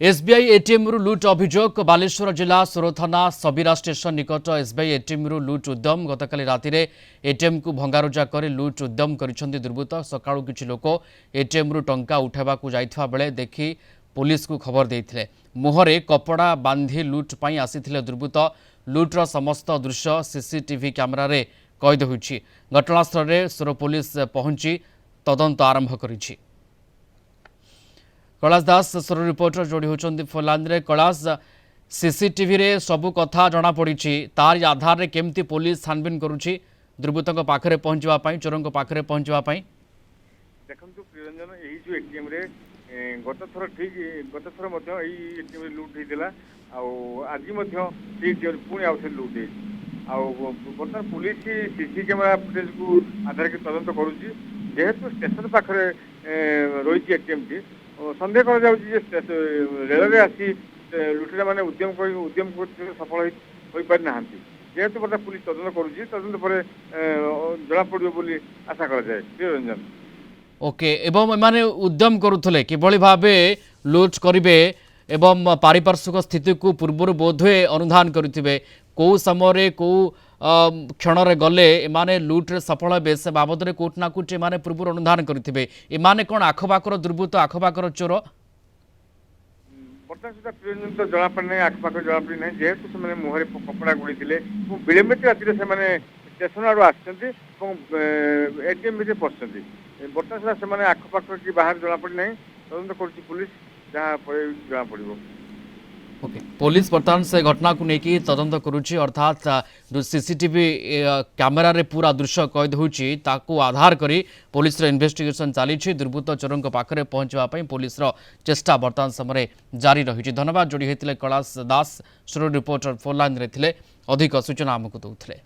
SBI ATM रु लुट अभियोग बालेश्वर जिला सोर थाना सबीरा स्टेशन निकट एसबीआई एटीएम रु लुट उद्यम गतकाली राति एटीएम को भंगारुजा कर लुट उद्यम कर दुर्बृत्त सकाळु किछि लोक एटीएम रु टंका उठाइबाकू जाइथिबा बेले देखि पुलिस को खबर देइथिले। मुहरे कपड़ा बांधी लुट पई आसीथिले दुर्बृत्त। लुट्र समस्त दृश्य सीसीटीवी कैमेरा रे कैद होइछि। घटनास्थल रे सोर पुलिस पहुंची तदंत आरंभ करिछि। कैलाश दास सोर रिपोर्टर जोड़ी होचंदी फोलान रे। कैलाश, सीसीटीवी रे सबु कथा जना पड़ी तार आधार रे केमती पुलिस छानबीन करुछि दुर्बृत्तों पाखरे पहुंचवा पई चोरों पाखरे पहुंचवा पई? देखंतु प्रियरंजन एही जो एटीएम रे गत थर मध्य एटीएम रे लूट होइतिला आ आज मध्य ठीक पुणी आउ लूट है बर्तमान पुलिस सीसी कैमेरा फुटेज को आधार के तदंत करुच्ची। जेहेतु स्टेशन पाखरे रही एटीएम टी सन्देह कर रेल आसी लुटेरा मैंने उद्यम सफल हो पारि ना। जेहेतु बर्तमान पुलिस तदंत करुच्ची तदंत पर जना पड़ो बोली आशा कराए। प्रियरंजन ओके, एवं एमाने उद्यम करुथले किभली भाबे लुट करिवे एवं पारिपार्श्विक स्थिति को पूर्व बोधे अनुधान करुथिबे को समय को क्षण रे गले एमाने लुट रे सफल हेबे से बाबद रे कोट ना कोट एमाने पूर्व अनुधान करुथिबे। एमाने कोन आखपाखर दुर्बृत्त आखपाखर चोर बर्तमान सुधा प्रियरंजन तो जना पड़े ना आखपाख जना पड़ी ना। जेहेतु से मुहर कपड़ा गुड़ी विलंबित राति से स्टेशन आड़ एटीएम भितर पशुंट। बर्तमान सुधा से आखपाख कि बाहर जना पड़ी ना तदंत कर पुलिस जहाँ जना पड़ो। ओके, पुलिस बर्तमान से घटना को लेकिन तदंत करुच्ची अर्थात जो सीसीटीवी कैमेरा रे पूरा दृश्य कैद होची ताकू आधार करी पुलिस रे इन्वेस्टिगेशन चली। दुर्बृत्त चोरों पाखरे पहुंचवाई पुलिस चेष्टा बर्तमान समय जारी रही। धन्यवाद। जोड़ी होते कैलाश दास, स्टोरी रिपोर्टर फोन लाइन रे थिले, अधिक सूचना आमको दौथिले।